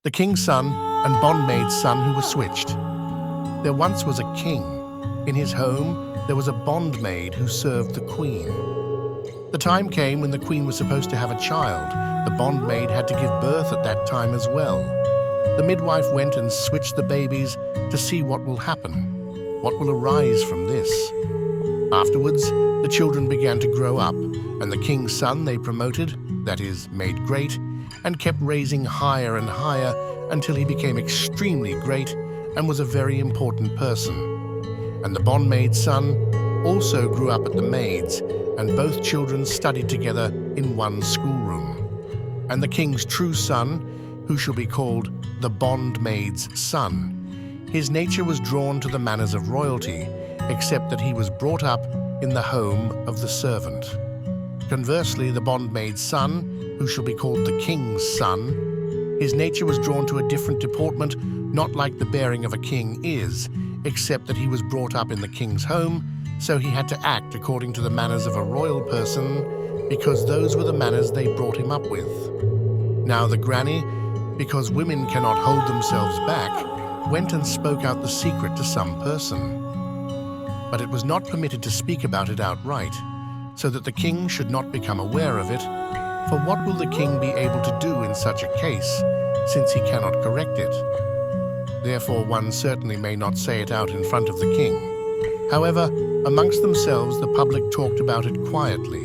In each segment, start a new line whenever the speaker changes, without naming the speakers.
The king's son and bondmaid's son who were switched. There once was a king. In his home, there was a bondmaid who served the queen. The time came when the queen was supposed to have a child. The bondmaid had to give birth at that time as well. The midwife went and switched the babies to see what will happen, what will arise from this. Afterwards, the children began to grow up, and the king's son they promoted, that is, made great, and kept raising higher and higher until he became extremely great and was a very important person. And the bondmaid's son also grew up at the maid's, and both children studied together in one schoolroom. And the king's true son, who shall be called the bondmaid's son, his nature was drawn to the manners of royalty, except that he was brought up in the home of the servant. Conversely, the bondmaid's son, who shall be called the king's son, his nature was drawn to a different deportment, not like the bearing of a king is, except that he was brought up in the king's home, so he had to act according to the manners of a royal person, because those were the manners they brought him up with. Now the granny, because women cannot hold themselves back, went and spoke out the secret to some person. But it was not permitted to speak about it outright, so that the king should not become aware of it. For what will the king be able to do in such a case, since he cannot correct it? Therefore one certainly may not say it out in front of the king. However, amongst themselves the public talked about it quietly.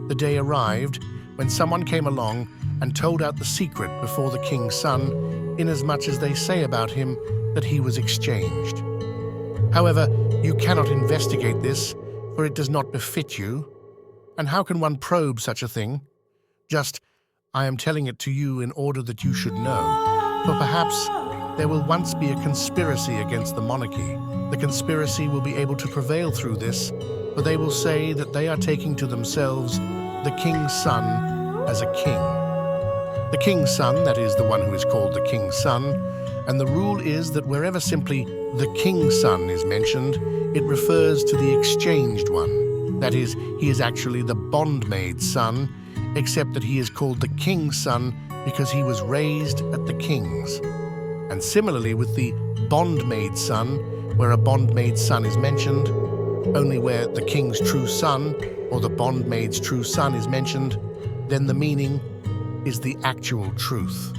The day arrived when someone came along and told out the secret before the king's son, inasmuch as they say about him that he was exchanged. However, you cannot investigate this, for it does not befit you. And how can one probe such a thing? Just, I am telling it to you in order that you should know. For perhaps there will once be a conspiracy against the monarchy. The conspiracy will be able to prevail through this, for they will say that they are taking to themselves the king's son as a king. The king's son, that is, the one who is called the king's son, and the rule is that wherever simply the king's son is mentioned, it refers to the exchanged one. That is, he is actually the bondmaid's son, except that he is called the king's son because he was raised at the king's. And similarly with the bondmaid's son, where a bondmaid's son is mentioned, only where the king's true son or the bondmaid's true son is mentioned, then the meaning is the actual truth.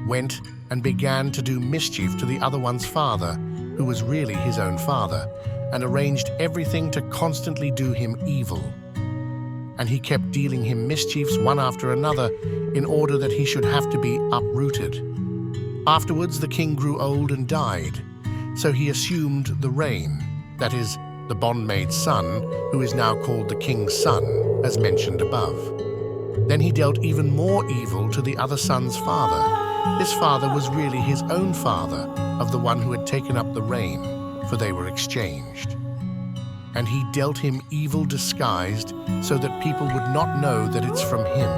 Went and began to do mischief to the other one's father, who was really his own father, and arranged everything to constantly do him evil. And he kept dealing him mischiefs one after another in order that he should have to be uprooted. Afterwards the king grew old and died, so he assumed the reign, that is, the bondmaid's son, who is now called the king's son, as mentioned above. Then he dealt even more evil to the other son's father. This father was really his own father, of the one who had taken up the reign, for they were exchanged. And he dealt him evil disguised, so that people would not know that it's from him,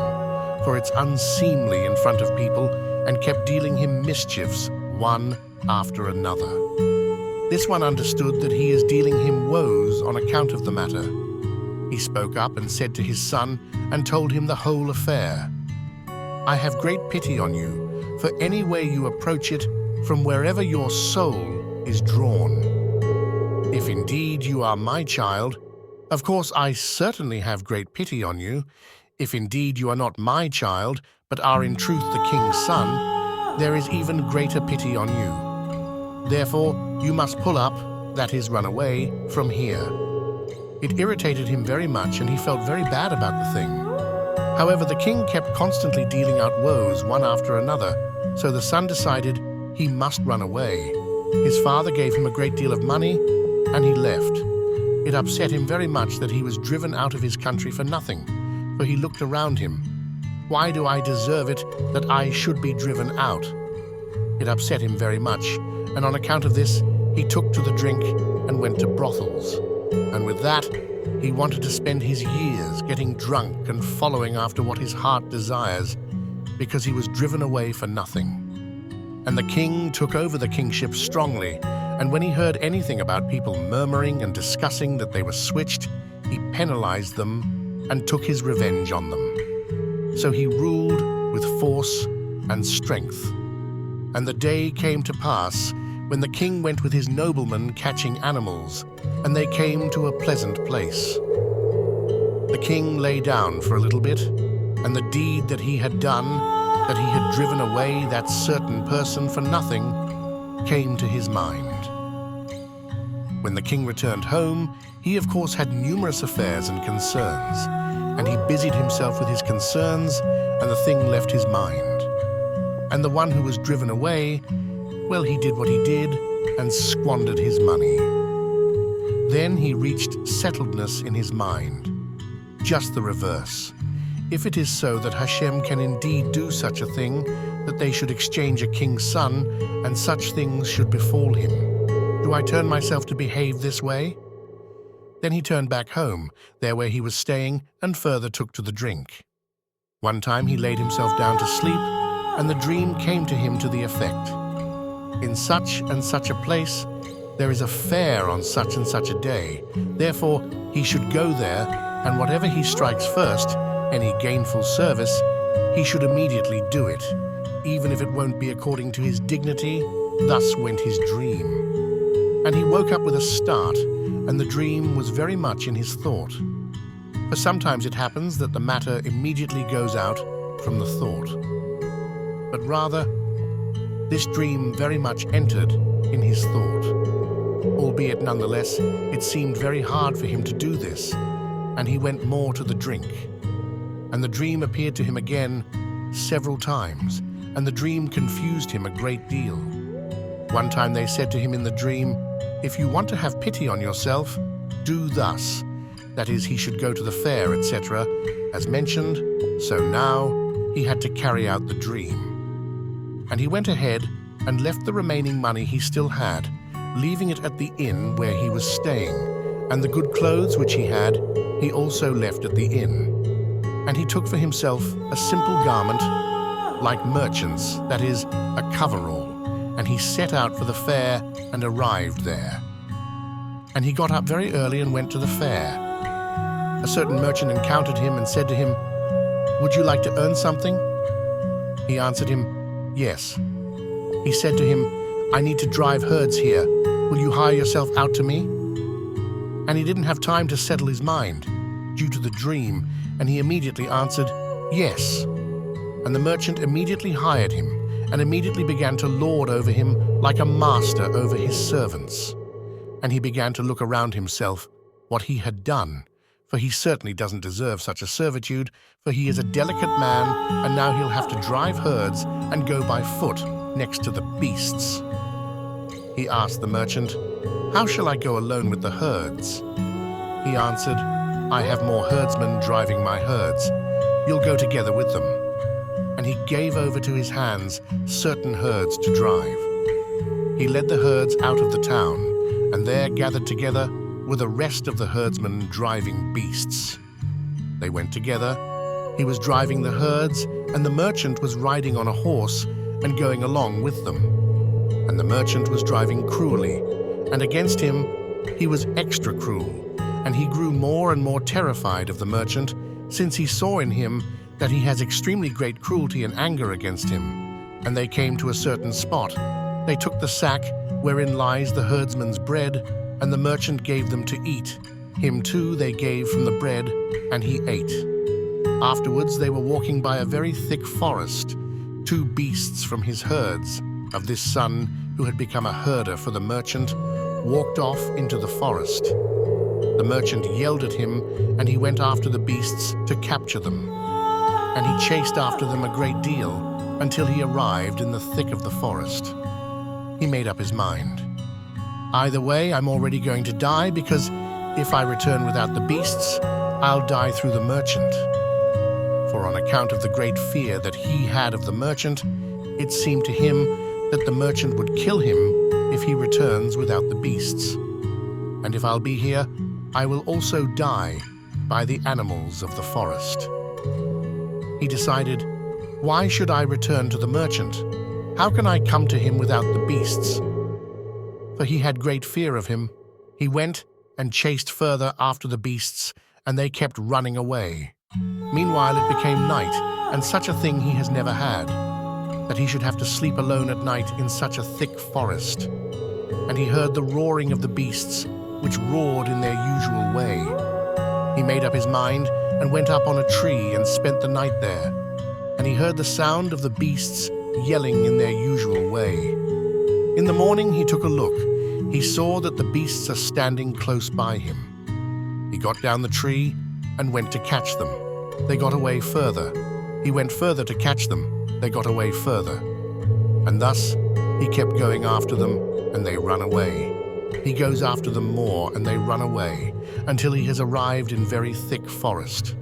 for it's unseemly in front of people, and kept dealing him mischiefs, one after another. This one understood that he is dealing him woes on account of the matter. He spoke up and said to his son, and told him the whole affair. I have great pity on you, for any way you approach it, from wherever your soul is drawn. If indeed you are my child, of course I certainly have great pity on you. If indeed you are not my child, but are in truth the king's son, there is even greater pity on you. Therefore you must pull up, that is, run away, from here. It irritated him very much, and he felt very bad about the thing. However, the king kept constantly dealing out woes one after another, so the son decided he must run away. His father gave him a great deal of money, and he left. It upset him very much that he was driven out of his country for nothing, for he looked around him. Why do I deserve it that I should be driven out? It upset him very much, and on account of this, he took to the drink and went to brothels. And with that, he wanted to spend his years getting drunk and following after what his heart desires, because he was driven away for nothing. And the king took over the kingship strongly, and when he heard anything about people murmuring and discussing that they were switched, he penalized them and took his revenge on them. So he ruled with force and strength. And the day came to pass when the king went with his noblemen catching animals, and they came to a pleasant place. The king lay down for a little bit, and the deed that he had done, that he had driven away that certain person for nothing, came to his mind. When the king returned home, he of course had numerous affairs and concerns, and he busied himself with his concerns, and the thing left his mind. And the one who was driven away, well, he did what he did and squandered his money. Then he reached settledness in his mind. Just the reverse. If it is so that Hashem can indeed do such a thing, that they should exchange a king's son, and such things should befall him, do I turn myself to behave this way? Then he turned back home, there where he was staying, and further took to the drink. One time he laid himself down to sleep, and the dream came to him to the effect: in such and such a place there is a fair on such and such a day, therefore he should go there, and whatever he strikes first, any gainful service, he should immediately do it, even if it won't be according to his dignity. Thus went his dream. And he woke up with a start, and the dream was very much in his thought. For sometimes it happens that the matter immediately goes out from the thought. But rather, this dream very much entered in his thought. Albeit nonetheless, it seemed very hard for him to do this, and he went more to the drink. And the dream appeared to him again several times, and the dream confused him a great deal. One time they said to him in the dream, "If you want to have pity on yourself, do thus." That is, he should go to the fair, etc., as mentioned, so now he had to carry out the dream. And he went ahead and left the remaining money he still had, leaving it at the inn where he was staying, and the good clothes which he had, he also left at the inn. And he took for himself a simple garment, like merchants, that is, a coverall, and he set out for the fair and arrived there. And he got up very early and went to the fair. A certain merchant encountered him and said to him, "Would you like to earn something?" He answered him, "Yes." He said to him, "I need to drive herds here. Will you hire yourself out to me?" And he didn't have time to settle his mind, due to the dream, and he immediately answered, "Yes." And the merchant immediately hired him, and immediately began to lord over him like a master over his servants. And he began to look around himself what he had done, for he certainly doesn't deserve such a servitude, for he is a delicate man, and now he'll have to drive herds and go by foot next to the beasts. He asked the merchant, "How shall I go alone with the herds?" He answered, "I have more herdsmen driving my herds. You'll go together with them." And he gave over to his hands certain herds to drive. He led the herds out of the town, and there gathered together were the rest of the herdsmen driving beasts. They went together. He was driving the herds, and the merchant was riding on a horse and going along with them. And the merchant was driving cruelly, and against him he was extra cruel, and he grew more and more terrified of the merchant, since he saw in him that he has extremely great cruelty and anger against him. And they came to a certain spot. They took the sack wherein lies the herdsman's bread, and the merchant gave them to eat. Him too they gave from the bread, and he ate. Afterwards they were walking by a very thick forest. Two beasts from his herds, of this son who had become a herder for the merchant, walked off into the forest. The merchant yelled at him, and he went after the beasts to capture them. And he chased after them a great deal, until he arrived in the thick of the forest. He made up his mind. Either way, I'm already going to die, because if I return without the beasts, I'll die through the merchant. For on account of the great fear that he had of the merchant, it seemed to him that the merchant would kill him if he returns without the beasts. And if I'll be here, I will also die by the animals of the forest. He decided, why should I return to the merchant? How can I come to him without the beasts? For he had great fear of him. He went and chased further after the beasts, and they kept running away. Meanwhile it became night, and such a thing he has never had. that he should have to sleep alone at night in such a thick forest. And he heard the roaring of the beasts, which roared in their usual way. He made up his mind and went up on a tree and spent the night there. And he heard the sound of the beasts yelling in their usual way. In the morning he took a look. He saw that the beasts are standing close by him. He got down the tree and went to catch them. They got away further. He went further to catch them. They got away further. And thus he kept going after them, and they run away. He goes after them more, and they run away, until he has arrived in very thick forest.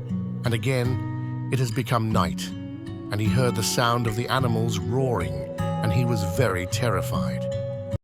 And again it has become night, and he heard the sound of the animals roaring, and he was very terrified.